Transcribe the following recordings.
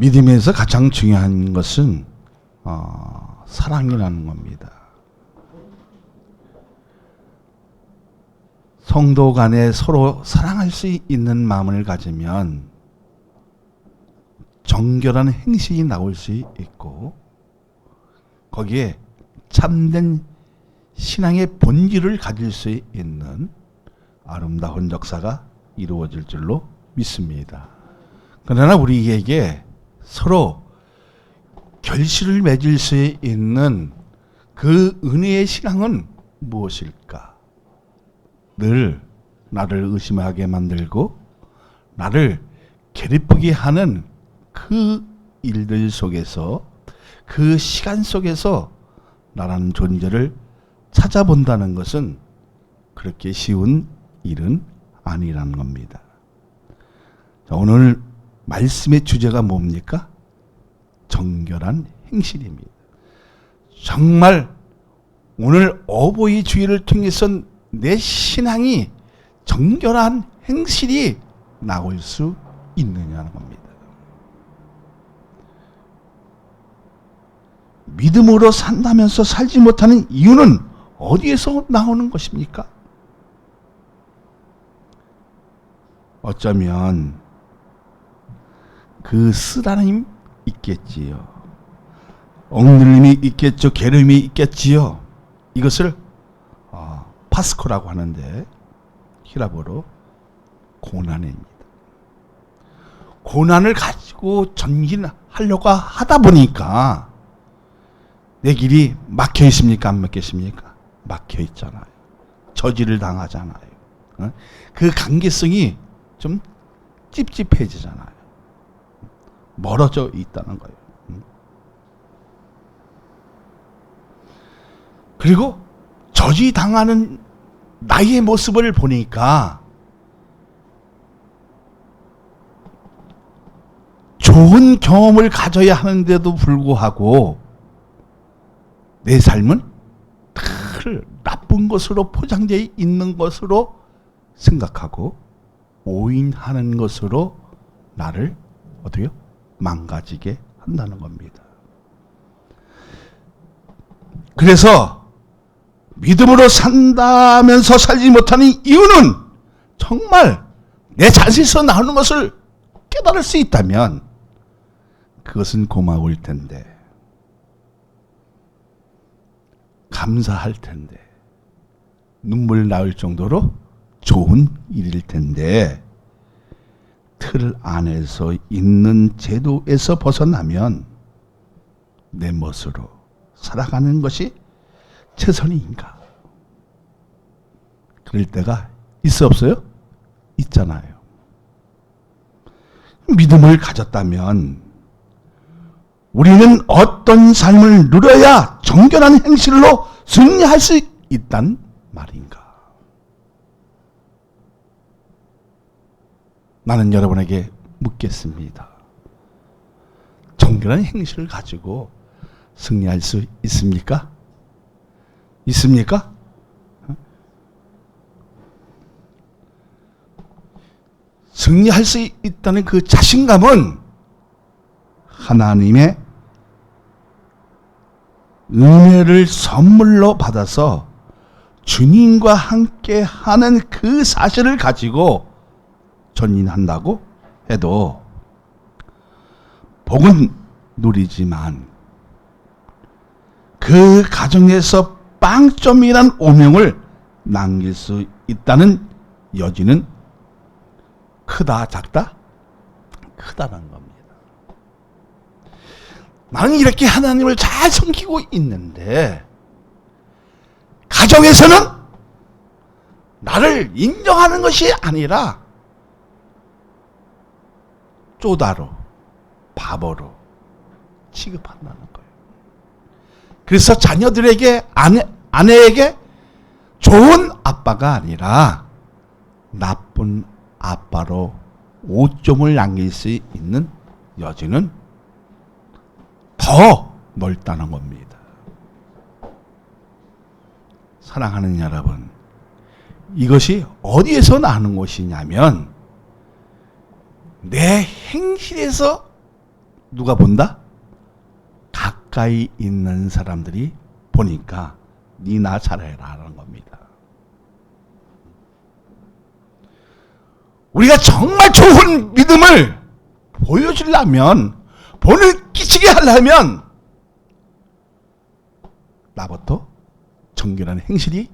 믿음에서 가장 중요한 것은 사랑이라는 겁니다. 성도 간에 서로 사랑할 수 있는 마음을 가지면 정결한 행실이 나올 수 있고 거기에 참된 신앙의 본질을 가질 수 있는 아름다운 역사가 이루어질 줄로 믿습니다. 그러나 우리에게 서로 결실을 맺을 수 있는 그 은혜의 신앙은 무엇일까? 늘 나를 의심하게 만들고 나를 괴롭히게 하는 그 일들 속에서 그 시간 속에서 나라는 존재를 찾아본다는 것은 그렇게 쉬운 일은 아니라는 겁니다. 자, 오늘 말씀의 주제가 뭡니까? 정결한 행실입니다. 정말 오늘 어버이 주일을 통해서 내 신앙이 정결한 행실이 나올 수 있느냐는 겁니다. 믿음으로 산다면서 살지 못하는 이유는 어디에서 나오는 것입니까? 어쩌면 그 쓰라림이 있겠지요. 억눌림이 있겠죠. 괴로움이 있겠지요. 이것을 파스코라고 하는데 히라보로 고난입니다. 고난을 가지고 전진하려고 하다 보니까 내 길이 막혀 있습니까? 안 막혀 있습니까? 막혀 있잖아요. 저지를 당하잖아요. 그 관계성이 좀 찝찝해지잖아요. 멀어져 있다는 거예요. 그리고 저지당하는 나의 모습을 보니까 좋은 경험을 가져야 하는데도 불구하고 내 삶은 늘 나쁜 것으로 포장되어 있는 것으로 생각하고 오인하는 것으로 나를 어떻게요? 망가지게 한다는 겁니다. 그래서 믿음으로 산다면서 살지 못하는 이유는 정말 내 자신에서 나오는 것을 깨달을 수 있다면 그것은 고마울 텐데, 감사할 텐데, 눈물 나올 정도로 좋은 일일 텐데, 틀 안에서 있는 제도에서 벗어나면 내 멋으로 살아가는 것이 최선인가? 그럴 때가 있어 없어요? 있잖아요. 믿음을 가졌다면 우리는 어떤 삶을 누려야 정결한 행실로 승리할 수 있단 말인가? 나는 여러분에게 묻겠습니다. 정결한 행실을 가지고 승리할 수 있습니까? 있습니까? 승리할 수 있다는 그 자신감은 하나님의 은혜를 선물로 받아서 주님과 함께 하는 그 사실을 가지고 전진한다고 해도 복은 누리지만 그 가정에서 빵점이란 오명을 남길 수 있다는 여지는 크다 작다? 크다는 겁니다. 나는 이렇게 하나님을 잘 섬기고 있는데 가정에서는 나를 인정하는 것이 아니라 쪼다로 바보로 취급한다는 거예요. 그래서 자녀들에게 아내에게 좋은 아빠가 아니라 나쁜 아빠로 오점을 남길 수 있는 여지는 더 넓다는 겁니다. 사랑하는 여러분, 이것이 어디에서 나는 것이냐면 내 행실에서 누가 본다? 가까이 있는 사람들이 보니까 니 나 잘해라 라는 겁니다. 우리가 정말 좋은 믿음을 보여주려면, 본을 끼치게 하려면 나부터 정결한 행실이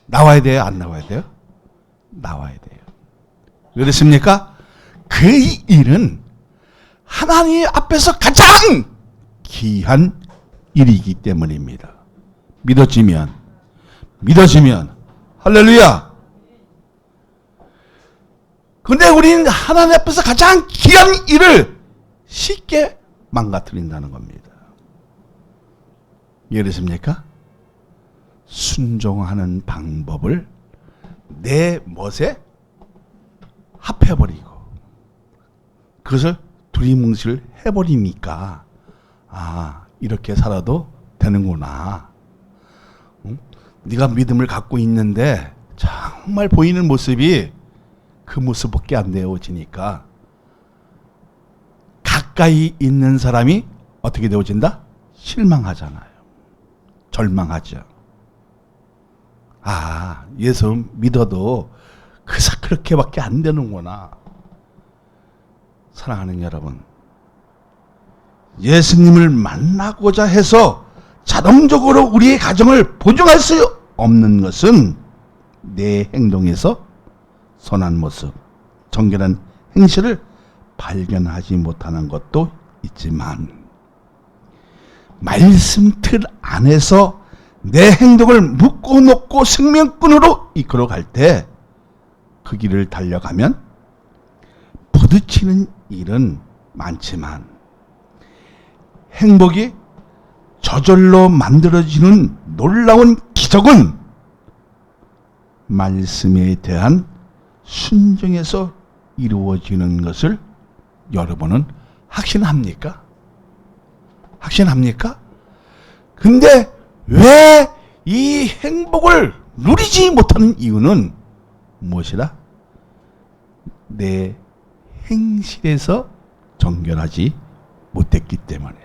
나와야 돼요? 안 나와야 돼요? 나와야 돼요. 왜 그렇습니까? 그 일은 하나님 앞에서 가장 귀한 일이기 때문입니다. 믿어지면 할렐루야. 근데 우리는 하나님 앞에서 가장 귀한 일을 쉽게 망가뜨린다는 겁니다. 이해되십니까? 순종하는 방법을 내 멋에 합해버리고 그것을 두리뭉실 해버리니까 이렇게 살아도 되는구나. 응? 네가 믿음을 갖고 있는데 정말 보이는 모습이 그 모습밖에 안 되어지니까 가까이 있는 사람이 어떻게 되어진다? 실망하잖아요. 절망하죠. 예수 믿어도 그렇게밖에 안 되는구나. 사랑하는 여러분, 예수님을 만나고자 해서 자동적으로 우리의 가정을 보증할 수 없는 것은 내 행동에서 선한 모습, 정결한 행실을 발견하지 못하는 것도 있지만, 말씀 틀 안에서 내 행동을 묶고 놓고 생명끈으로 이끌어갈 때 그 길을 달려가면 부딪히는 일은 많지만 행복이 저절로 만들어지는 놀라운 기적은 말씀에 대한 순종에서 이루어지는 것을 여러분은 확신합니까? 확신합니까? 근데 왜 이 행복을 누리지 못하는 이유는 무엇이라? 내 행실에서 정결하지 못했기 때문에,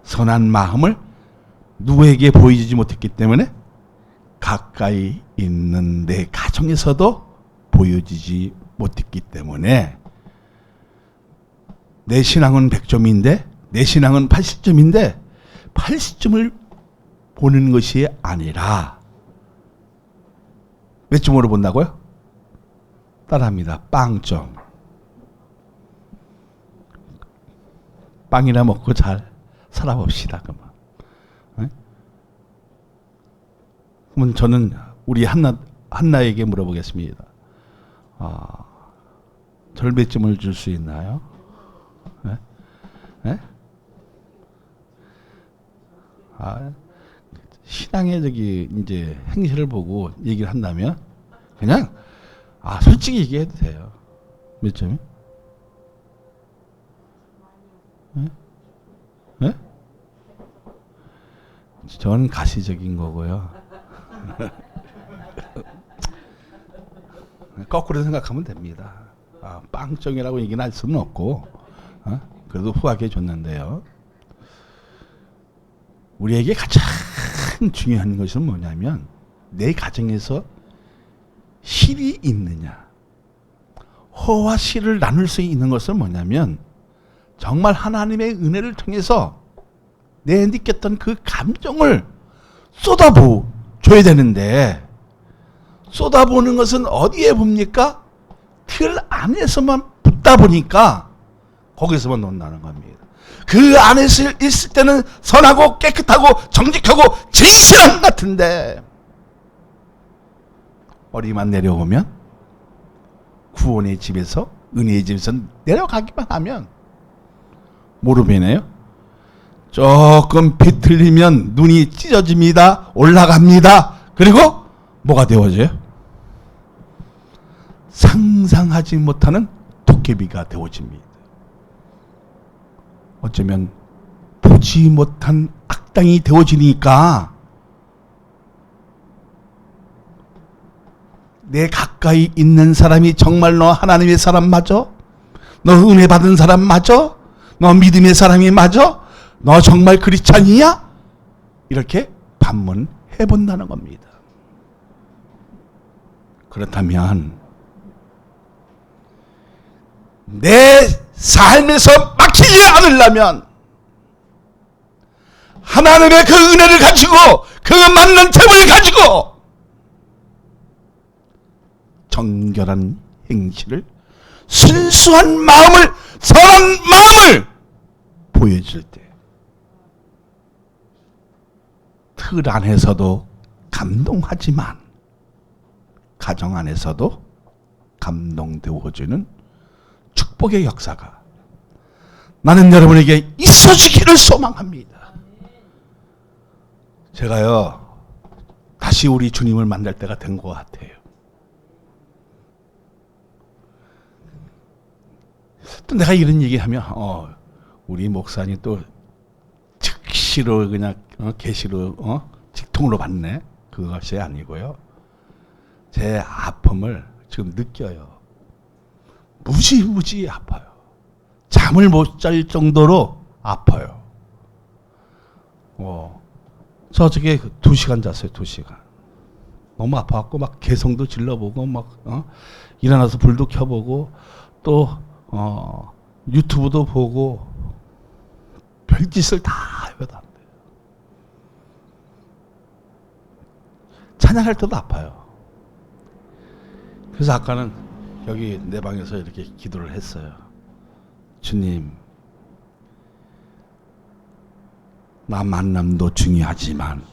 선한 마음을 누구에게 보이지 못했기 때문에, 가까이 있는 내 가정에서도 보여지지 못했기 때문에, 내 신앙은 100점인데 내 신앙은 80점인데 80점을 보는 것이 아니라 몇 점으로 본다고요? 따라합니다. 빵점. 빵이나 먹고 잘 살아봅시다. 그러면 저는 우리 한나에게 물어보겠습니다. 절 몇 점을 줄 수 있나요? 네? 신앙의 이제 행실을 보고 얘기를 한다면 그냥 솔직히 얘기해도 돼요. 몇 점이? 네? 저는 가시적인 거고요. 거꾸로 생각하면 됩니다. 빵점이라고 얘기는 할 수는 없고, 그래도 후하게 줬는데요. 우리에게 가장 중요한 것은 뭐냐면, 내 가정에서 실이 있느냐. 허와 실을 나눌 수 있는 것은 뭐냐면, 정말 하나님의 은혜를 통해서 내 느꼈던 그 감정을 쏟아부어줘야 되는데, 쏟아부는 것은 어디에 봅니까? 틀 안에서만 붙다 보니까 거기서만 논다는 겁니다. 그 안에서 있을 때는 선하고 깨끗하고 정직하고 진실한 같은데, 어리만 내려오면, 구원의 집에서, 은혜의 집에서 내려가기만 하면 모르면요, 조금 비틀리면 눈이 찢어집니다. 올라갑니다. 그리고 뭐가 되어져요? 상상하지 못하는 도깨비가 되어집니다. 어쩌면 보지 못한 악당이 되어지니까 내 가까이 있는 사람이 정말 너 하나님의 사람 맞아? 너 은혜 받은 사람 맞아? 너 믿음의 사람이 맞아? 너 정말 크리스찬이야? 이렇게 반문해 본다는 겁니다. 그렇다면 내 삶에서 막히지 않으려면 하나님의 그 은혜를 가지고 그 맞는 템을 가지고 정결한 행실을 순수한 마음을 선한 마음을 보여줄 때 틀 안에서도 감동하지만 가정 안에서도 감동되어주는 축복의 역사가 나는 여러분에게 있어지기를 소망합니다. 제가요 다시 우리 주님을 만날 때가 된 것 같아요. 또 내가 이런 얘기하면 우리 목사님 또 즉시로 그냥 계시로 직통으로 받네. 그것이 아니고요. 제 아픔을 지금 느껴요. 무지무지 아파요. 잠을 못 잘 정도로 아파요. 저 어저께 2시간 잤어요. 2시간. 너무 아파갖고 막 개성도 질러보고 막 일어나서 불도 켜보고 또 유튜브도 보고 별짓을 다 해도 안 돼요. 찬양할 때도 아파요. 그래서 아까는 여기 내 방에서 이렇게 기도를 했어요. 주님, 나 만남도 중요하지만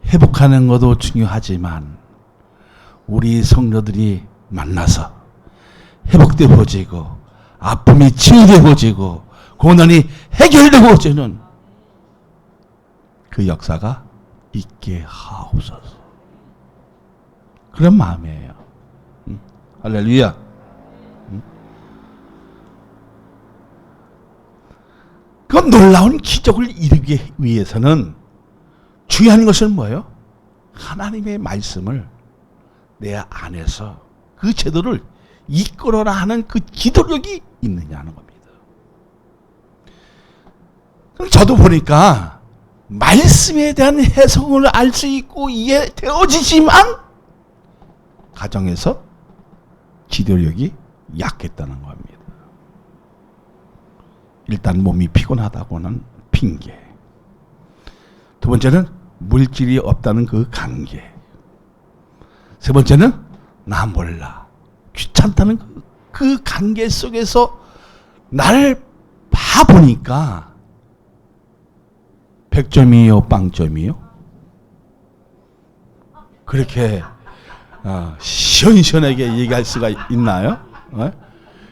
회복하는 것도 중요하지만 우리 성도들이 만나서 회복되어지고 아픔이 치유되어지고 고난이 해결되어지는 그 역사가 있게 하옵소서. 그런 마음이에요. 할렐루야. 그 놀라운 기적을 이루기 위해서는 중요한 것은 뭐예요? 하나님의 말씀을 내 안에서 그 제도를 이끌어라 하는 그 기도력이 있느냐는 겁니다. 저도 보니까 말씀에 대한 해석을 알 수 있고 이해되어지지만 가정에서 기도력이 약했다는 겁니다. 일단 몸이 피곤하다고는 핑계. 두 번째는 물질이 없다는 그 관계. 세 번째는 나 몰라. 귀찮다는 그 관계 속에서 나를 봐보니까 100점이요, 빵점이요? 그렇게 시원시원하게 얘기할 수가 있나요?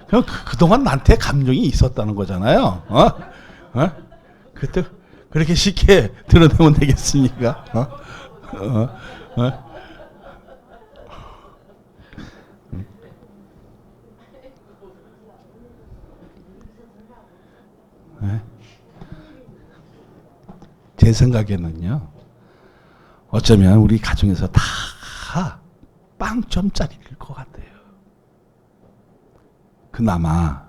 그럼 그동안 나한테 감정이 있었다는 거잖아요. 그때 그렇게 쉽게 드러내면 되겠습니까? 제 생각에는요, 어쩌면 우리 가정에서 다 빵점짜리일 것 같아요. 그나마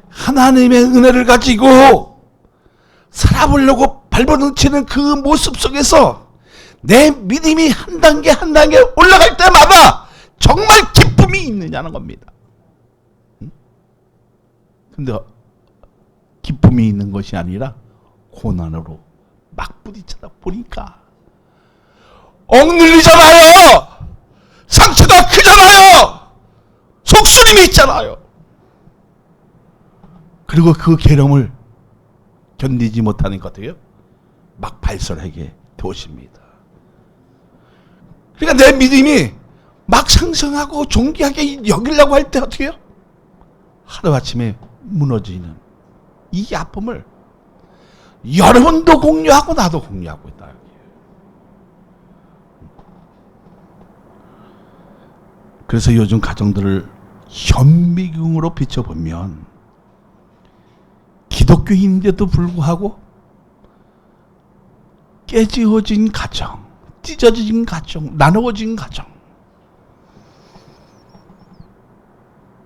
하나님의 은혜를 가지고 살아보려고 발버둥치는 그 모습 속에서 내 믿음이 한 단계 한 단계 올라갈 때마다 정말 기쁨이 있느냐는 겁니다. 근데 기쁨이 있는 것이 아니라 고난으로 막 부딪히다 보니까 억눌리잖아요. 상처가 크잖아요. 속쓰림이 있잖아요. 그리고 그 괴로움을 견디지 못하는 것 같아요. 막 발설하게 되십니다. 그러니까 내 믿음이 막 상승하고 존귀하게 여기려고 할 때 어떻게 해요? 하루아침에 무너지는 이 아픔을 여러분도 공유하고 나도 공유하고 있다. 그래서 요즘 가정들을 현미경으로 비춰보면 기독교인데도 불구하고 깨지어진 가정, 찢어진 가정, 나누어진 가정,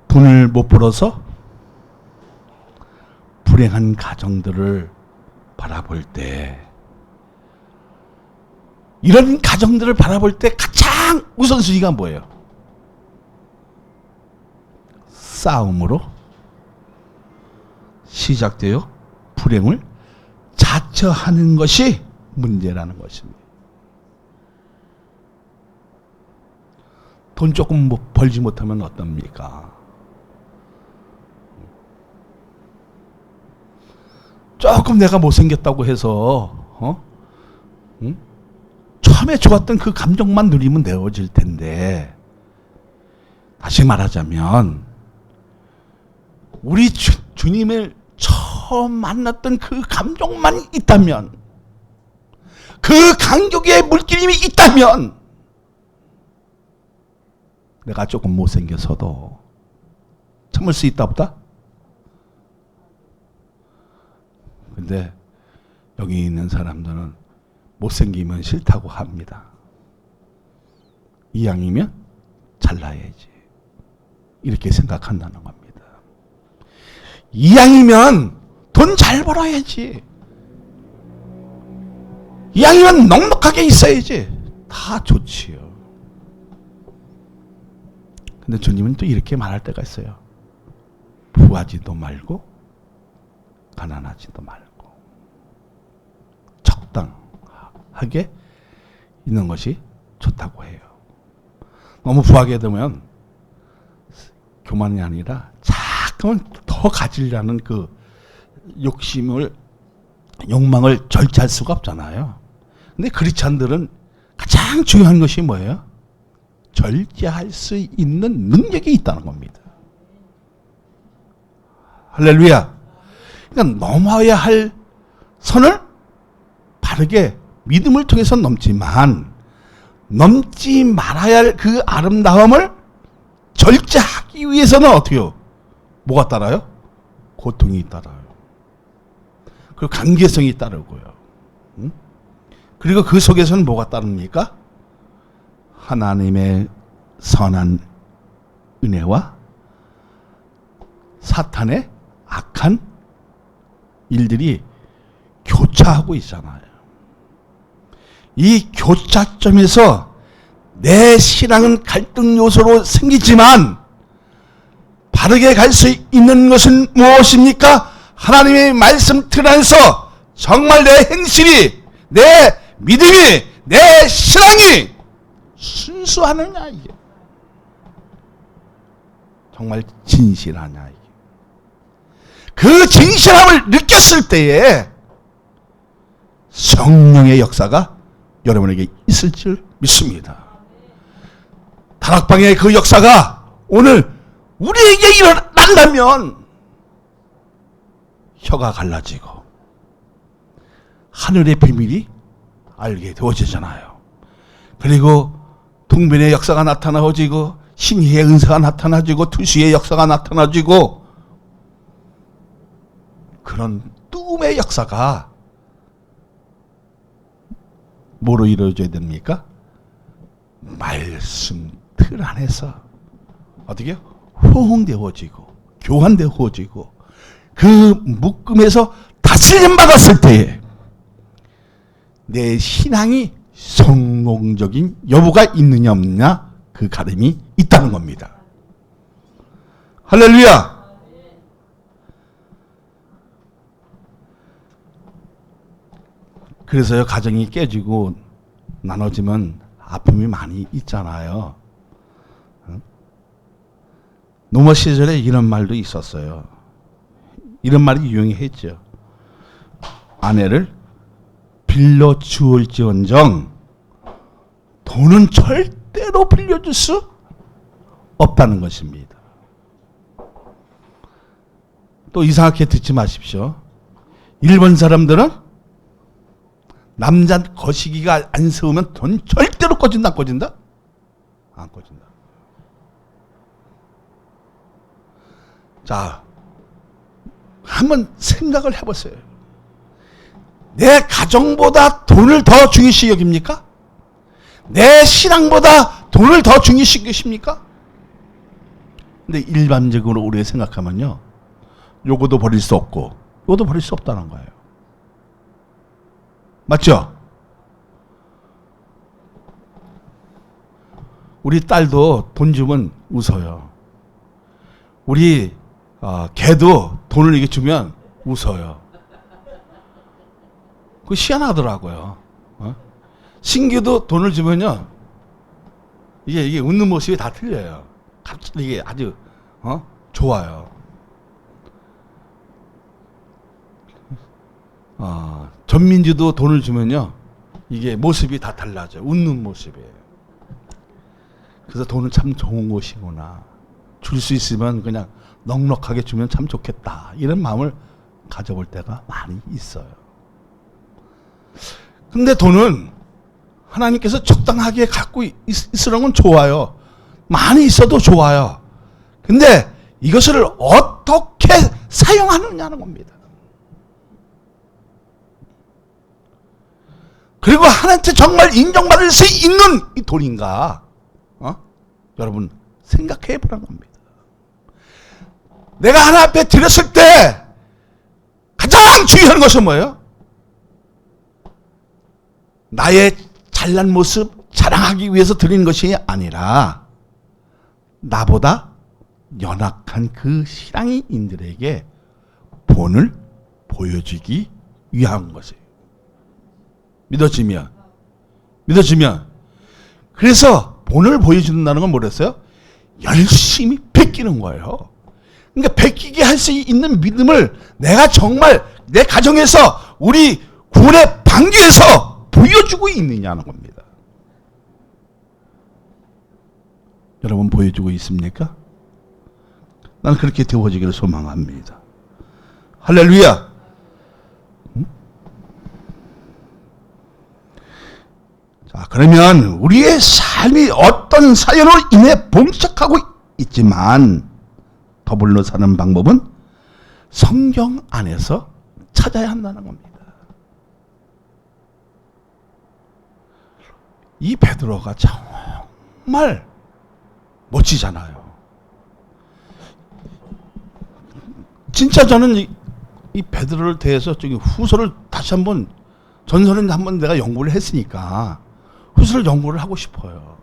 돈을 못 벌어서 불행한 가정들을 바라볼 때, 이런 가정들을 바라볼 때 가장 우선순위가 뭐예요? 싸움으로 시작되어 불행을 자처하는 것이 문제라는 것입니다. 돈 조금 벌지 못하면 어떻습니까? 조금 내가 못생겼다고 해서 응? 처음에 좋았던 그 감정만 누리면 내어질 텐데, 다시 말하자면 우리 주님을 처음 만났던 그 감정만 있다면, 그 간격의 물기름이 있다면, 내가 조금 못생겨서도 참을 수 있다 없다? 근데 여기 있는 사람들은 못생기면 싫다고 합니다. 이왕이면 잘나야지, 이렇게 생각한다는 겁니다. 이왕이면 돈 잘 벌어야지, 이왕이면 넉넉하게 있어야지, 다 좋지요. 근데 주님은 또 이렇게 말할 때가 있어요. 부하지도 말고 가난하지도 말고 적당하게 있는 것이 좋다고 해요. 너무 부하게 되면 교만이 아니라 자꾸만 더 가지려는 그 욕망을 절제할 수가 없잖아요. 근데 크리스찬들은 가장 중요한 것이 뭐예요? 절제할 수 있는 능력이 있다는 겁니다. 할렐루야. 그러니까 넘어야 할 선을 바르게 믿음을 통해서 넘지만, 넘지 말아야 할 그 아름다움을 절제하기 위해서는 어떻게 해요? 뭐가 따라요? 고통이 따라요. 그리고 관계성이 따르고요. 응? 그리고 그 속에서는 뭐가 따릅니까? 하나님의 선한 은혜와 사탄의 악한 일들이 교차하고 있잖아요. 이 교차점에서 내 신앙은 갈등 요소로 생기지만, 바르게 갈 수 있는 것은 무엇입니까? 하나님의 말씀 틀 안에서 정말 내 행실이, 내 믿음이, 내 신앙이 순수하느냐, 이게 정말 진실하냐, 이게. 그 진실함을 느꼈을 때에 성령의 역사가 여러분에게 있을 줄 믿습니다. 다락방의 그 역사가 오늘 우리에게 일어난다면 혀가 갈라지고 하늘의 비밀이 알게 되어지잖아요. 그리고 동변의 역사가 나타나지고, 신희의 은사가 나타나지고, 투시의 역사가 나타나지고, 그런 뚜움의 역사가 뭐로 이루어져야 됩니까? 말씀 틀 안에서 어떻게 호응되어지고 교환되어지고, 그 묶음에서 다스림 받았을 때에 내 신앙이 성공적인 여부가 있느냐 없느냐, 그 가름이 있다는 겁니다. 할렐루야. 그래서요, 가정이 깨지고 나눠지면 아픔이 많이 있잖아요. 노마 시절에 이런 말도 있었어요. 이런 말이 유행했죠. 아내를 빌려 주올지언정 돈은 절대로 빌려줄 수 없다는 것입니다. 또 이상하게 듣지 마십시오. 일본 사람들은 남자 거시기가 안 세우면 돈 절대로 꺼진다, 안 꺼진다? 안 꺼진다. 자, 한번 생각을 해보세요. 내 가정보다 돈을 더 중요시 여깁니까? 내 신앙보다 돈을 더 중요시 여기십니까? 근데 일반적으로 우리가 생각하면요, 요거도 버릴 수 없고 이것도 버릴 수 없다는 거예요. 맞죠? 우리 딸도 돈 주면 웃어요. 우리 개도 돈을 이게 주면 웃어요. 그 희한하더라고요. 신규도 돈을 주면요, 이게 웃는 모습이 다 틀려요. 갑자기 이게 아주 좋아요. 전민주도 돈을 주면요, 이게 모습이 다 달라져요. 웃는 모습이에요. 그래서 돈은 참 좋은 것이구나. 줄 수 있으면 그냥 넉넉하게 주면 참 좋겠다. 이런 마음을 가져볼 때가 많이 있어요. 근데 돈은 하나님께서 적당하게 갖고 있으는 건 좋아요. 많이 있어도 좋아요. 근데 이것을 어떻게 사용하느냐는 겁니다. 그리고 하나님께 정말 인정받을 수 있는 이 돈인가? 여러분 생각해 보라는 겁니다. 내가 하나님 앞에 드렸을 때 가장 중요한 것은 뭐예요? 나의 잘난 모습 자랑하기 위해서 드리는 것이 아니라 나보다 연약한 그 신앙인들에게 본을 보여주기 위한 것이에요. 믿어지면 그래서 본을 보여준다는 건 뭐랬어요? 열심히 베끼는 거예요. 그러니까 베끼게 할 수 있는 믿음을 내가 정말 내 가정에서 우리 구원의 방주에서 보여주고 있느냐는 겁니다. 여러분 보여주고 있습니까? 나는 그렇게 되어지기를 소망합니다. 할렐루야. 자, 그러면 우리의 삶이 어떤 사연으로 인해 봉착하고 있지만 더불어 사는 방법은 성경 안에서 찾아야 한다는 겁니다. 이 베드로가 정말 멋지잖아요. 진짜 저는 이 베드로를 대해서 저기 후서를 다시 한번, 전서는 한번 내가 연구를 했으니까 후서를 연구를 하고 싶어요.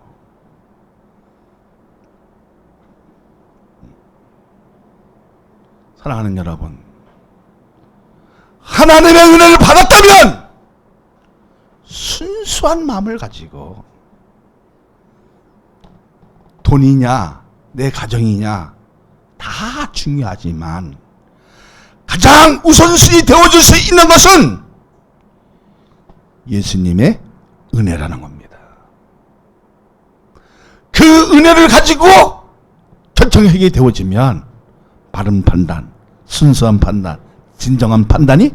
사랑하는 여러분, 하나님의 은혜를 받았다면 순수한 마음을 가지고 돈이냐 내 가정이냐 다 중요하지만 가장 우선순위 되어줄 수 있는 것은 예수님의 은혜라는 겁니다. 그 은혜를 가지고 결정하게 되어지면 바른 판단, 순수한 판단, 진정한 판단이,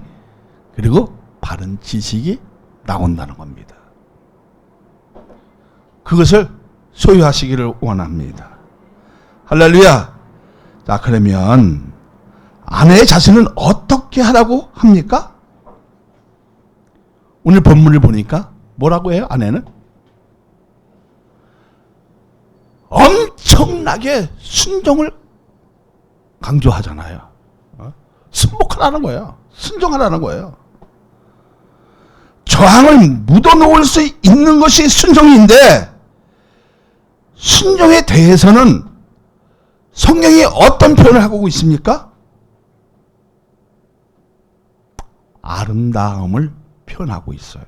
그리고 바른 지식이 나온다는 겁니다. 그것을 소유하시기를 원합니다. 할렐루야. 자, 그러면 아내의 자신은 어떻게 하라고 합니까? 오늘 본문을 보니까 뭐라고 해요? 아내는 엄청나게 순종을 강조하잖아요. 순복하라는 거예요. 순종하라는 거예요. 저항을 묻어놓을 수 있는 것이 순종인데, 순종에 대해서는 성경이 어떤 표현을 하고 있습니까? 아름다움을 표현하고 있어요.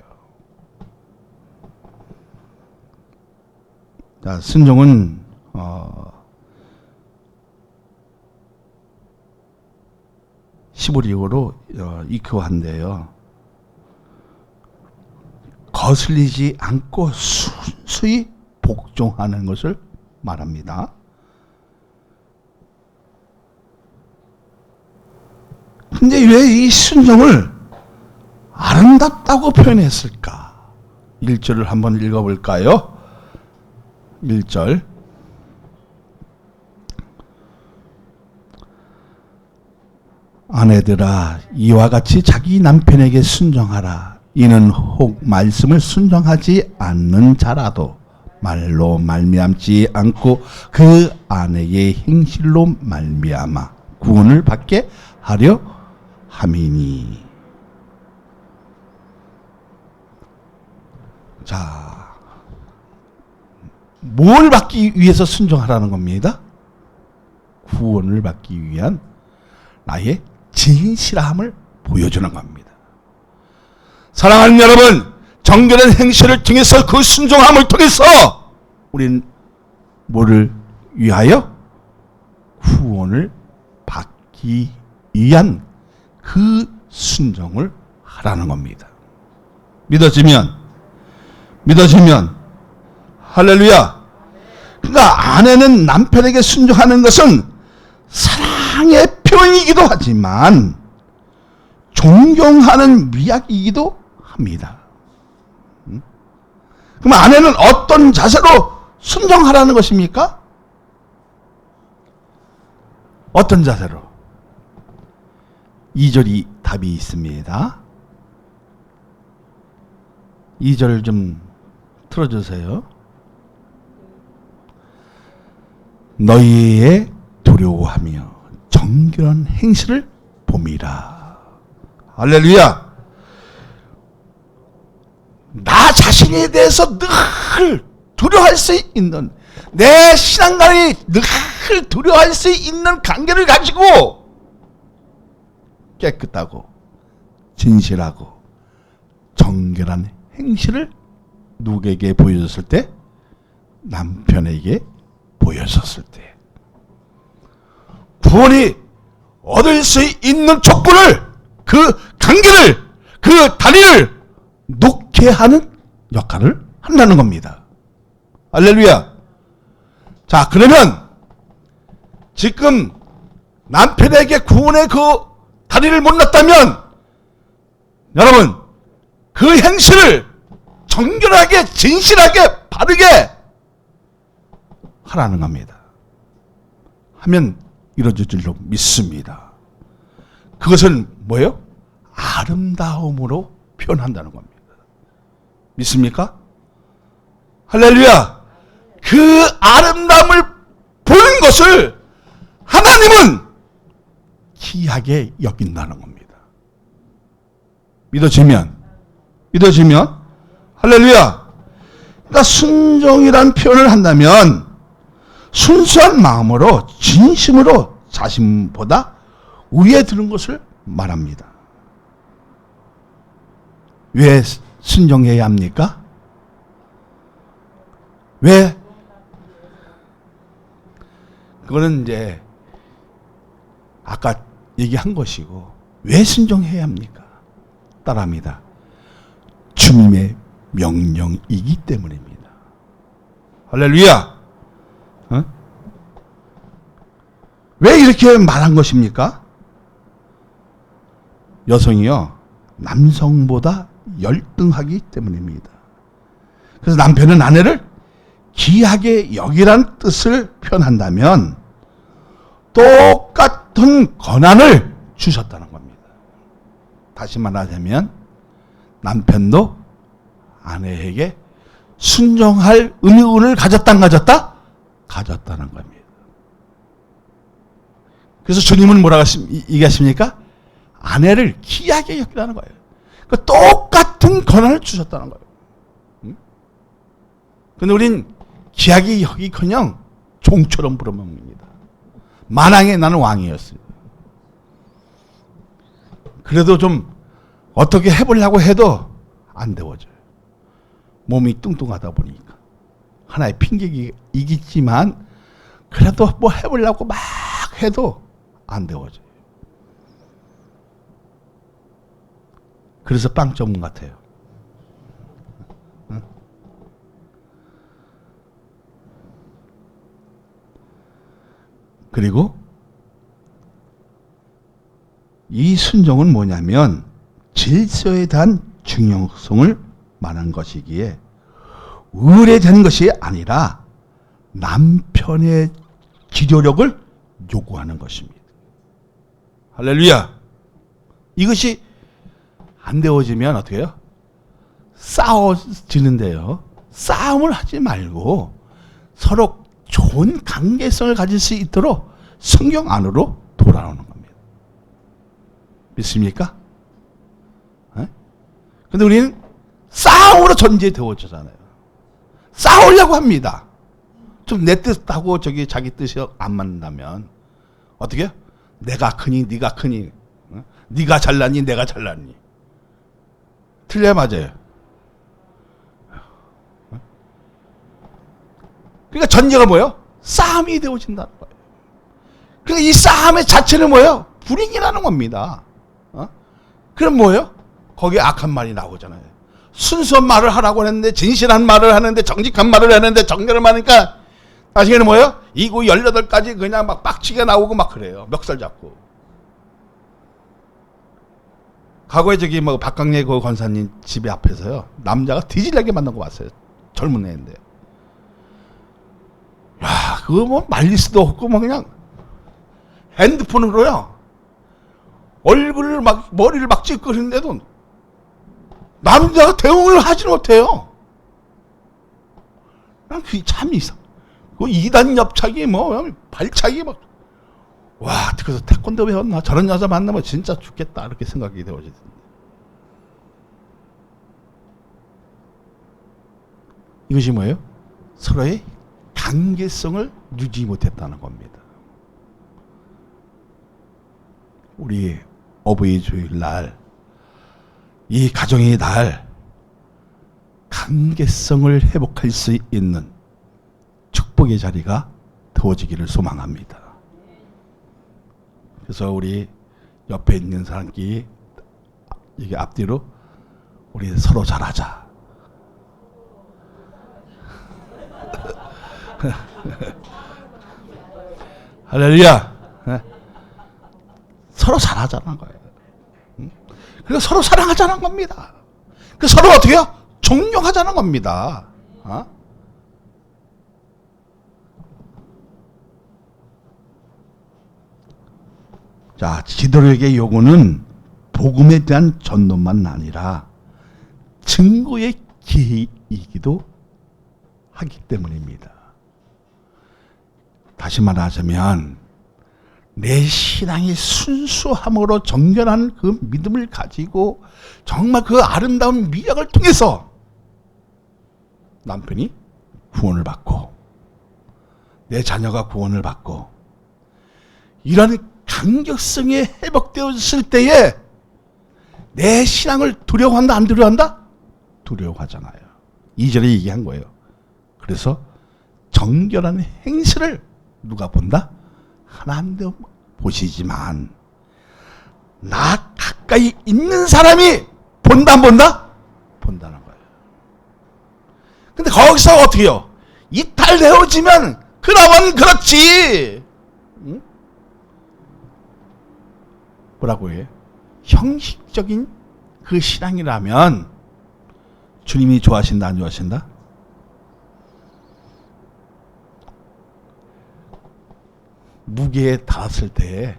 자, 순종은 히브리어로 이크한데요, 거슬리지 않고 순수히 복종하는 것을 말합니다. 근데 왜 이 순종을 아름답다고 표현했을까? 1절을 한번 읽어볼까요? 1절. 아내들아, 이와 같이 자기 남편에게 순종하라. 이는 혹 말씀을 순종하지 않는 자라도 말로 말미암지 않고 그 아내의 행실로 말미암아 구원을 받게 하려 함이니. 자, 뭘 받기 위해서 순종하라는 겁니다? 구원을 받기 위한 나의 진실함을 보여주는 겁니다. 사랑하는 여러분, 정결한 행실을 통해서 그 순종함을 통해서 우리는 뭐를 위하여? 구원을 받기 위한 그 순종을 하라는 겁니다. 믿어지면 할렐루야. 그러니까 아내는 남편에게 순종하는 것은 사랑의 표현이기도 하지만 존경하는 미학이기도 합니다. 그럼 아내는 어떤 자세로 순종하라는 것입니까? 어떤 자세로? 2절이 답이 있습니다. 2절 좀 틀어주세요. 너희의 두려워하며 정결한 행실을 봄이라. 할렐루야. 나 자신에 대해서 늘 두려워할 수 있는, 내 신앙관이 늘 두려워할 수 있는 관계를 가지고 깨끗하고 진실하고 정결한 행실을 누구에게 보여줬을 때? 남편에게 보여줬을 때. 구원이 얻을 수 있는 촉구를, 그 관계를, 그 다리를 놓게 하는 역할을 한다는 겁니다. 할렐루야. 자, 그러면 지금 남편에게 구원의 그 다리를 못 놨다면 여러분, 그 행실을 정결하게, 진실하게, 바르게 하라는 겁니다. 하면 이루어질 줄로 믿습니다. 그것은 뭐예요? 아름다움으로 표현한다는 겁니다. 믿습니까? 할렐루야. 그 아름다움을 보는 것을 하나님은 귀하게 여긴다는 겁니다. 믿어지면 할렐루야. 그러니까 순종이란 표현을 한다면 순수한 마음으로 진심으로 자신보다 위에 드는 것을 말합니다. 왜 순종해야 합니까? 왜? 그거는 이제 아까 얘기한 것이고, 왜 순종해야 합니까? 따라합니다. 주님의 명령이기 때문입니다. 할렐루야. 왜 이렇게 말한 것입니까? 여성이요, 남성보다 열등하기 때문입니다. 그래서 남편은 아내를 귀하게 여기란 뜻을 표현한다면 똑같은 권한을 주셨다는 겁니다. 다시 말하자면 남편도 아내에게 순종할 의무를 가졌다 안 가졌다? 가졌다는 겁니다. 그래서 주님은 뭐라고 얘기하십니까? 아내를 귀하게 여기라는 거예요. 그러니까 똑같은 권한을 주셨다는 거예요. 그런데 우린 귀하게 여기커녕 종처럼 부려먹습니다. 만왕에 나는 왕이었어요. 그래도 좀 어떻게 해보려고 해도 안 되어져요. 몸이 뚱뚱하다 보니까. 하나의 핑계이겠지만 그래도 뭐 해보려고 막 해도 안 되어져요. 그래서 빵 전문 같아요. 그리고 이 순종은 뭐냐면 질서에 대한 중요성을 말한 것이기에 의뢰된 것이 아니라 남편의 기도력을 요구하는 것입니다. 할렐루야. 이것이 안 되어지면 어떻게 해요? 싸워지는데요. 싸움을 하지 말고 서로 좋은 관계성을 가질 수 있도록 성경 안으로 돌아오는 겁니다. 믿습니까? 에? 근데 우리는 싸움으로 전제되어지잖아요. 싸우려고 합니다. 좀 내 뜻하고 저기 자기 뜻이 안 맞는다면 어떻게? 내가 크니 네가 크니, 네가 잘났니 내가 잘났니. 틀려야 맞아요. 그러니까 전제가 뭐예요? 싸움이 되어진다는 거예요. 그러니까 이 싸움의 자체는 뭐예요? 불행이라는 겁니다. 그럼 뭐예요? 거기에 악한 말이 나오잖아요. 순수한 말을 하라고 했는데, 진실한 말을 하는데, 정직한 말을 하는데, 정렬을 하니까 나중에는 뭐예요? 이구 18가지 그냥 막 빡치게 나오고 막 그래요. 멱살 잡고. 과거에 저기 뭐 박강래 그 권사님 집에 앞에서요, 남자가 뒤질나게 만난 거 봤어요. 젊은 애인데. 야, 그거 뭐 말릴 수도 없고 뭐 그냥 핸드폰으로요, 얼굴을 막, 머리를 막 찌끄리는데도 남자가 대응을 하지 못해요. 그게 참 이상. 그 2단 옆차기 뭐 발차기 막, 와, 그래서 태권도 배웠나? 저런 여자 만나면 진짜 죽겠다 이렇게 생각이 되어지던데. 이것이 뭐예요? 서로의 관계성을 유지 못했다는 겁니다. 우리 어버이 주일날, 이 가정의 날, 관계성을 회복할 수 있는 축복의 자리가 되어지기를 소망합니다. 그래서 우리 옆에 있는 사람끼리 이게 앞뒤로 우리 서로 잘하자. 할렐루야. 서로 잘하자는 거예요. 그리고 서로 사랑하자는 겁니다. 그 서로 어떻게 해요? 존경하자는 겁니다. 자, 지도력의 요구는 복음에 대한 전도만 아니라 증거의 기회이기도 하기 때문입니다. 다시 말하자면 내 신앙이 순수함으로 정결한 그 믿음을 가지고 정말 그 아름다운 미학을 통해서 남편이 구원을 받고 내 자녀가 구원을 받고 이런 감격성이 회복되었을 때에 내 신앙을 두려워한다 안 두려워한다? 두려워하잖아요. 2절에 얘기한 거예요. 그래서 정결한 행실을 누가 본다? 하나님도 보시지만 나 가까이 있는 사람이 본다 안 본다? 본다는 거예요. 근데 거기서 어떻게 해요? 이탈되어지면 그러면 그렇지. 응? 뭐라고 해요? 형식적인 그 신앙이라면 주님이 좋아하신다 안 좋아하신다? 무게에 닿았을 때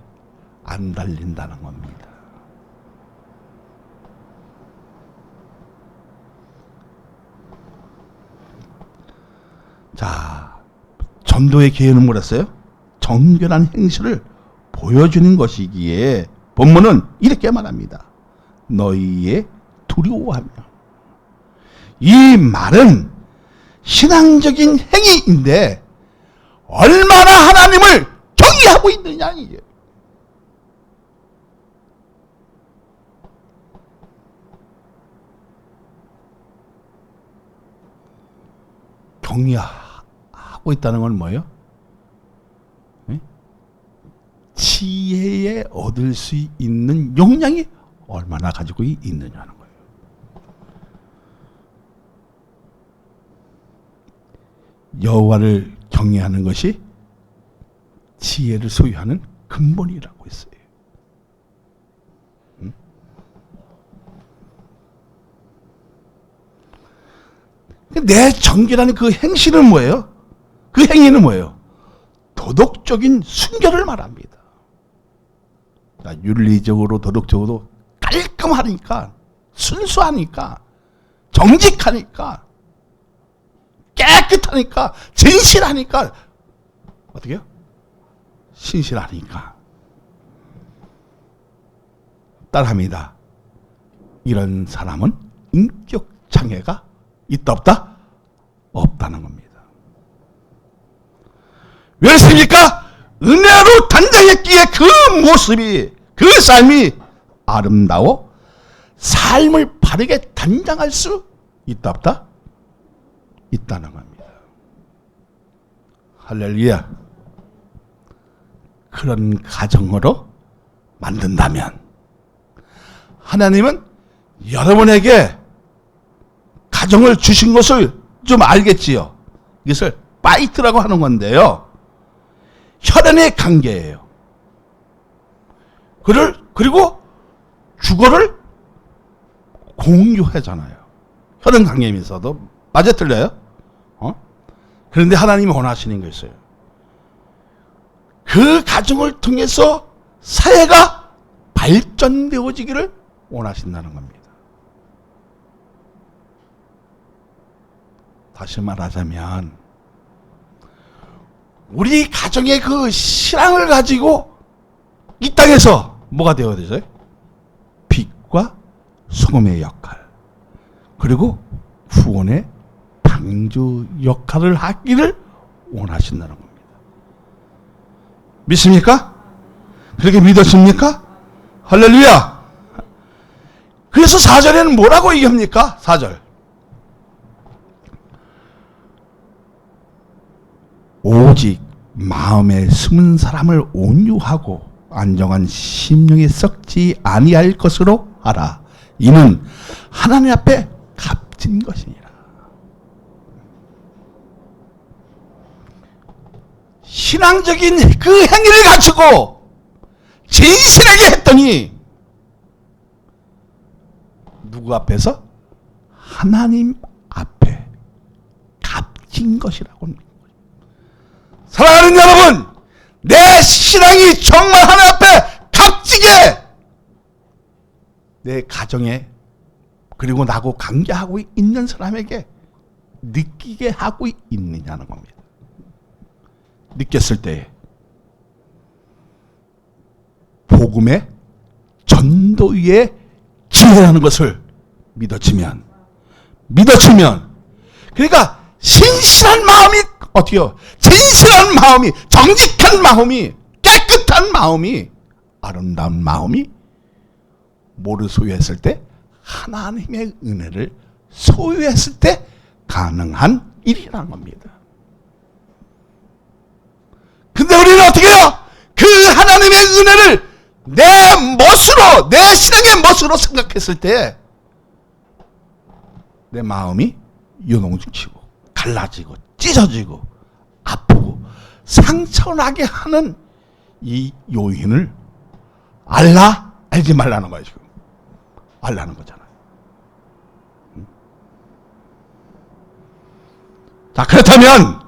안 달린다는 겁니다. 자, 전도의 기회는 뭐랬어요? 정결한 행실을 보여주는 것이기에 본문은 이렇게 말합니다. 너희의 두려워하며. 이 말은 신앙적인 행위인데 얼마나 하나님을 경외하고 있느냐 이게. 경외하고 있다는 건 뭐예요? 지혜에 얻을 수 있는 역량이 얼마나 가지고 있느냐는 거예요. 여호와를 경외하는 것이 지혜를 소유하는 근본이라고 했어요. 내 정결한 그 행실은 뭐예요? 그 행위는 뭐예요? 도덕적인 순결을 말합니다. 윤리적으로 도덕적으로 깔끔하니까, 순수하니까, 정직하니까, 깨끗하니까, 진실하니까, 어떻게 해요? 신실하니까. 따라합니다. 이런 사람은 인격 장애가 있다 없다? 없다는 겁니다. 왜 그렇습니까? 은혜로 단장했기에 그 모습이, 그 삶이 아름다워 삶을 바르게 단장할 수 있다 없다? 있다는 겁니다. 할렐루야. 그런 가정으로 만든다면 하나님은 여러분에게 가정을 주신 것을 좀 알겠지요. 이것을 파이트라고 하는 건데요. 혈연의 관계예요. 그리고 주거를 공유하잖아요. 혈연 관계면서도 맞아 틀려요? 그런데 하나님이 원하시는 게 있어요. 그 가정을 통해서 사회가 발전되어지기를 원하신다는 겁니다. 다시 말하자면 우리 가정의 그 신앙을 가지고 이 땅에서 뭐가 되어야 되죠? 빛과 소금의 역할, 그리고 후원의 방주 역할을 하기를 원하신다는 겁니다. 믿습니까? 그렇게 믿으십니까? 할렐루야. 그래서 4절에는 뭐라고 얘기합니까? 4절. 오직 마음에 숨은 사람을 온유하고 안정한 심령에 썩지 아니할 것으로 하라. 이는 하나님 앞에 값진 것이니라. 신앙적인 그 행위를 가지고 진실하게 했더니 누구 앞에서? 하나님 앞에 값진 것이라고 합니다. 사랑하는 여러분, 내 신앙이 정말 하나님 앞에 값지게 내 가정에 그리고 나하고 관계하고 있는 사람에게 느끼게 하고 있느냐는 겁니다. 느꼈을 때 복음의 전도의 기회라는 것을 믿어지면 그러니까 신실한 마음이 어때요? 진실한 마음이, 정직한 마음이, 깨끗한 마음이, 아름다운 마음이 뭐를 소유했을 때? 하나님의 은혜를 소유했을 때 가능한 일이라는 겁니다. 근데 우리는 어떻게 해요? 그 하나님의 은혜를 내 멋으로, 내 신앙의 멋으로 생각했을 때 내 마음이 요동치고 갈라지고 찢어지고 아프고 상처나게 하는 이 요인을 알라? 알지 말라는 거예요. 지금 알라는 거잖아요. 자, 그렇다면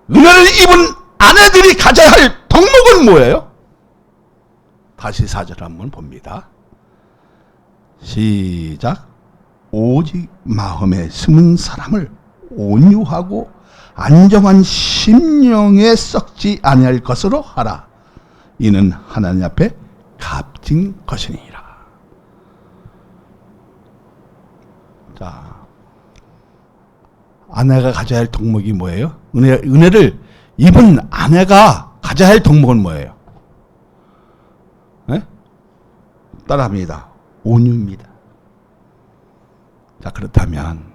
은혜를 입은 아내들이 가져야 할 덕목은 뭐예요? 다시 4절 한번 봅니다. 시작. 오직 마음에 숨은 사람을 온유하고 안정한 심령에 썩지 아니할 것으로 하라. 이는 하나님 앞에 값진 것이니라. 자, 아내가 가져야 할 덕목이 뭐예요? 은혜를 입은 아내가 가져야 할 덕목은 뭐예요? 네? 따라합니다. 온유입니다. 자, 그렇다면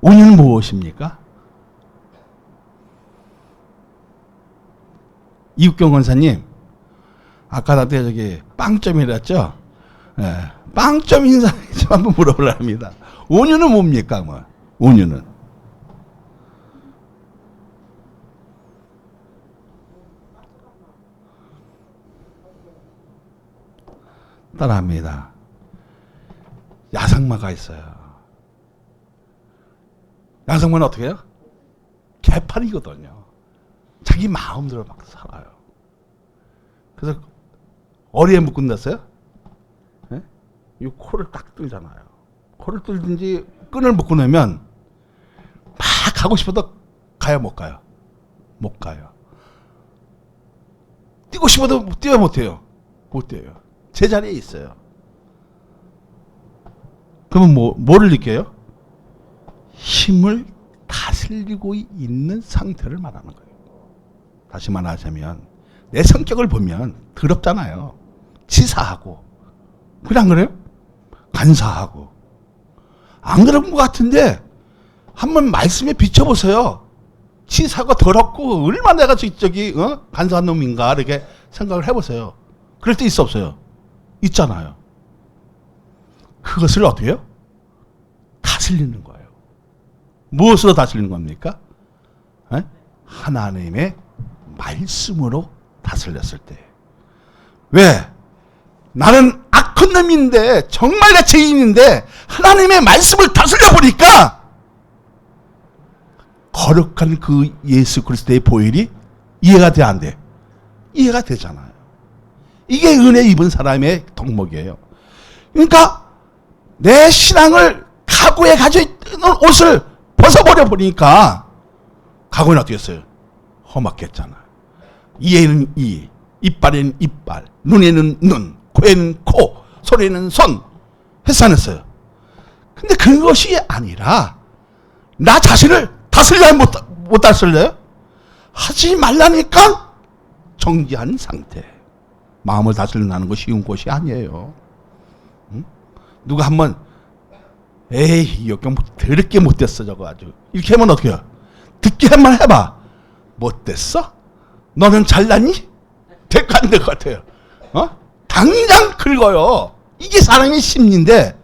온유는 무엇입니까? 이국경 권사님, 아까 나한테 저기 빵점이랬죠? 네, 빵점 인사 좀 한번 물어보려 합니다. 온유는 뭡니까? 뭐 온유는 따라합니다. 야상마가 있어요. 야상마는 어떻게 해요? 개판이거든요. 자기 마음대로 막 살아요. 그래서 어리에 묶은댔어요? 네? 이 코를 딱 뚫잖아요. 코를 뚫든지 끈을 묶어내면 막 가고 싶어도 가요, 못 가요? 못 가요. 뛰고 싶어도 뛰어 못 해요? 못 뛰어요. 제자리에 있어요. 그러면 뭐를 느껴요? 힘을 다스리고 있는 상태를 말하는 거예요. 다시 말하자면 내 성격을 보면 더럽잖아요. 치사하고. 그래 안 그래요? 간사하고. 안 그런 것 같은데 한번 말씀에 비춰보세요. 치사하고 더럽고 얼마나 내가 간사한 놈인가 이렇게 생각을 해보세요. 그럴 때 있어 없어요? 있잖아요. 그것을 어떻게 해요? 다스리는 거예요. 무엇으로 다스리는 겁니까? 하나님의 말씀으로 다스렸을 때. 왜? 나는 악한 놈인데 정말 내 죄인인데 하나님의 말씀을 다스려 보니까 거룩한 그 예수 그리스도의 보혈이 이해가 돼 안 돼? 이해가 되잖아요. 이게 은혜 입은 사람의 덕목이에요. 그러니까 내 신앙을 가구에 가지고 있는 옷을 벗어버려 보니까 가구는 어떻게 했어요? 험악했잖아요. 이에는 이, 이빨에는 이빨, 눈에는 눈, 코에는 코, 손에는 손 했어 안 했어요? 근데 그것이 아니라 나 자신을 다스려야 못 다스려요? 하지 말라니까 정지한 상태. 마음을 다스리는 거 쉬운 것이 아니에요. 응? 누가 한번 에이 여기 더럽게 못됐어 저거 아주 이렇게 하면 어떻게 해요? 듣게 한번 해봐. 못됐어? 너는 잘났니? 될 거 안 될 것 같아요. 당장 긁어요. 이게 사람의 심리인데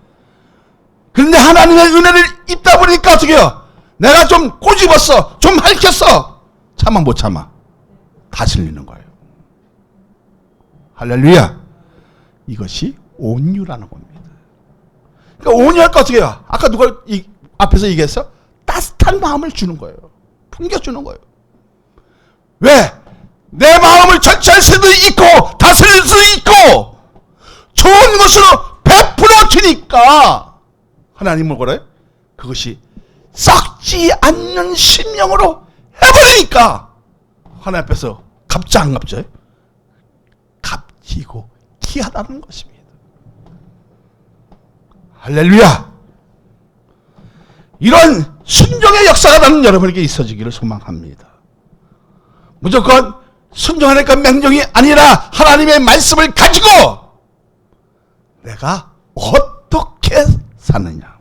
그런데 하나님의 은혜를 입다 보니까 어떻게 해요? 내가 좀 꼬집었어. 좀 핥혔어. 참아 못 참아. 다스리는 거예요. 할렐루야. 이것이 온유라는 겁니다. 그러니까 온유할까 어떻게 해요? 아까 누가 앞에서 얘기했어? 따뜻한 마음을 주는 거예요. 풍겨주는 거예요. 왜? 내 마음을 절제할 수도 있고 다스릴 수도 있고 좋은 것으로 베풀어 주니까 하나님은 뭐래요? 그것이 썩지 않는 심령으로 해버리니까 하나님 앞에서 값지 안 값져요? 값지고 귀하다는 것입니다. 할렐루야. 이런 순종의 역사가 나는 여러분에게 있어지기를 소망합니다. 무조건 순종하니까 명령이 아니라 하나님의 말씀을 가지고 내가 어떻게 사느냐.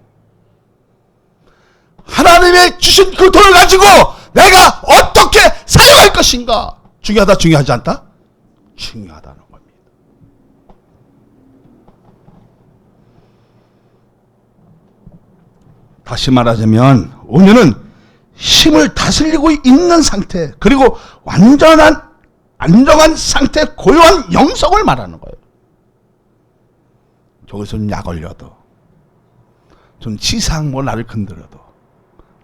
하나님의 주신 그 돈을 가지고 내가 어떻게 사용할 것인가. 중요하다 중요하지 않다? 중요하다는 겁니다. 다시 말하자면 온유는 힘을 다스리고 있는 상태 그리고 완전한 안정한 상태 고요한 영성을 말하는 거예요. 저기서 좀 약 올려도 좀 치사한 뭐 나를 건드려도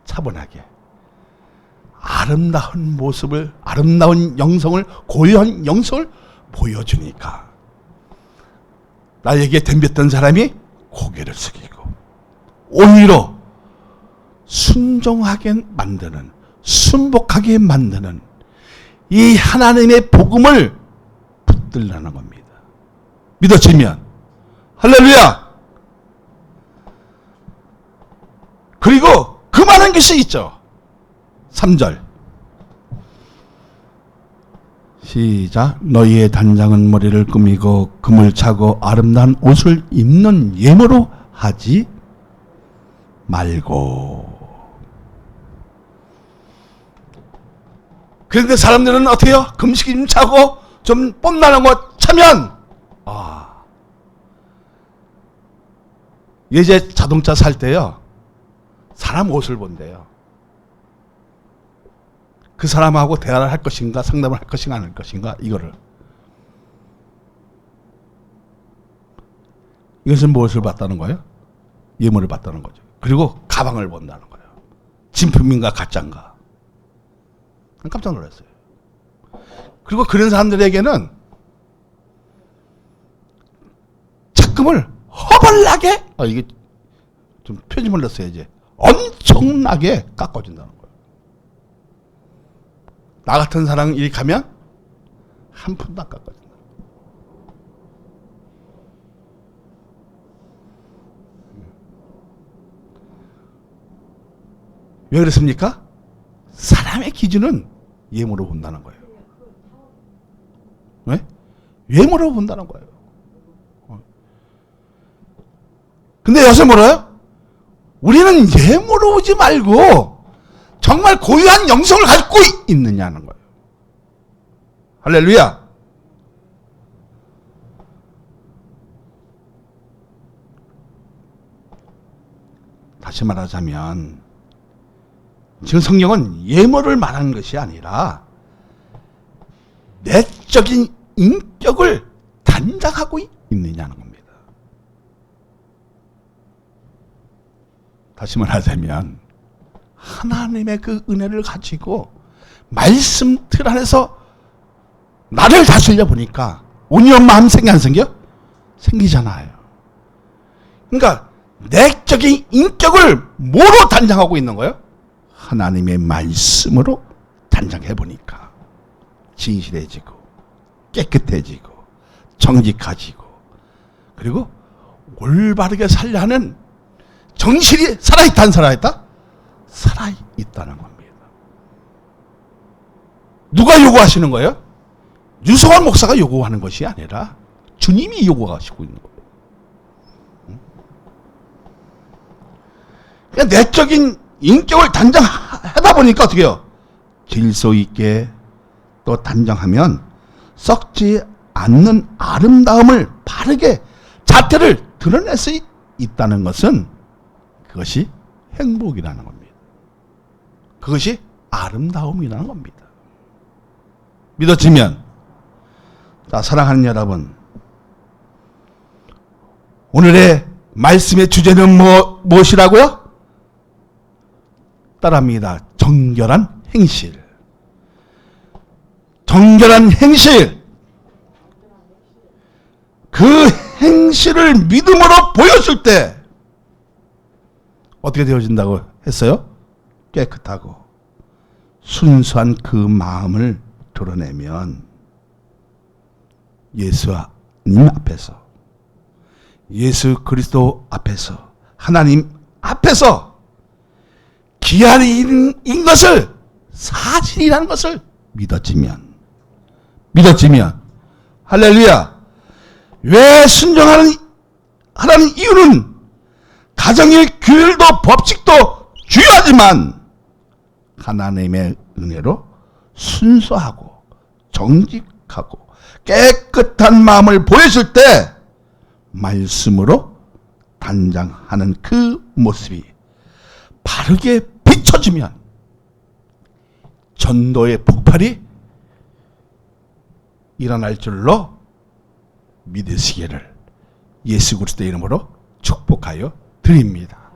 차분하게 아름다운 모습을 아름다운 영성을 고요한 영성을 보여주니까 나에게 덤볐던 사람이 고개를 숙이고 오히려 순종하게 만드는 순복하게 만드는 이 하나님의 복음을 붙들라는 겁니다. 믿어지면 할렐루야. 그리고 그 많은 것이 있죠. 3절 시작. 너희의 단장은 머리를 꾸미고 금을 차고 아름다운 옷을 입는 예모로 하지 말고. 그런데 사람들은 어떻게 해요? 금식 차고 좀 뽐나는 거 차면 예제 자동차 살 때요 사람 옷을 본대요. 그 사람하고 대화를 할 것인가 상담을 할 것인가 안 할 것인가 이거를. 이것은 무엇을 봤다는 거예요? 예물을 봤다는 거죠. 그리고 가방을 본다는 거예요. 진품인가 가짜인가. 깜짝 놀랐어요. 그리고 그런 사람들에게는 착금을 허벌나게 이게 좀 표준을 넣었어야지. 엄청나게 깎아준다는 거예요. 나 같은 사람 이렇게 가면 한 푼도 안 깎아준다. 왜 그렇습니까? 사람의 기준은 외모로 본다는 거예요. 왜? 외모로 본다는 거예요. 근데 여기서 뭐래요? 우리는 외모로 보지 말고 정말 고유한 영성을 갖고 있느냐는 거예요. 할렐루야. 다시 말하자면 지금 성경은 외모를 말하는 것이 아니라 내적인 인격을 단장하고 있느냐는 겁니다. 다시 말하자면 하나님의 그 은혜를 가지고 말씀 틀 안에서 나를 다스려 보니까 온유한 마음 생겨 안 생겨? 생기잖아요. 그러니까 내적인 인격을 뭐로 단장하고 있는 거예요? 하나님의 말씀으로 단장해 보니까 진실해지고 깨끗해지고 정직해지고 그리고 올바르게 살려 하는 정신이 살아있다 안 살아있다? 살아있다는 겁니다. 누가 요구하시는 거예요? 유성환 목사가 요구하는 것이 아니라 주님이 요구하시고 있는 거예요. 그러니까 내적인 인격을 단장하다 보니까 어떻게 해요? 질서 있게 또 단장하면 썩지 않는 아름다움을 바르게 자태를 드러낼 수 있다는 것은 그것이 행복이라는 겁니다. 그것이 아름다움이라는 겁니다. 믿어지면 자, 사랑하는 여러분, 오늘의 말씀의 주제는 무엇이라고요? 따라합니다. 정결한 행실. 정결한 행실. 그 행실을 믿음으로 보여줄 때 어떻게 되어진다고 했어요? 깨끗하고 순수한 그 마음을 드러내면 예수님 앞에서, 예수 그리스도 앞에서, 하나님 앞에서 귀한 일인 것을 사실이라는 것을 믿어지면 할렐루야. 왜 순종하는 하라는 이유는 가정의 규율도 법칙도 중요하지만 하나님의 은혜로 순수하고 정직하고 깨끗한 마음을 보여줄 때 말씀으로 단장하는 그 모습이 바르게 비춰지면 전도의 폭발이 일어날 줄로 믿으시기를 예수 그리스도의 이름으로 축복하여 드립니다.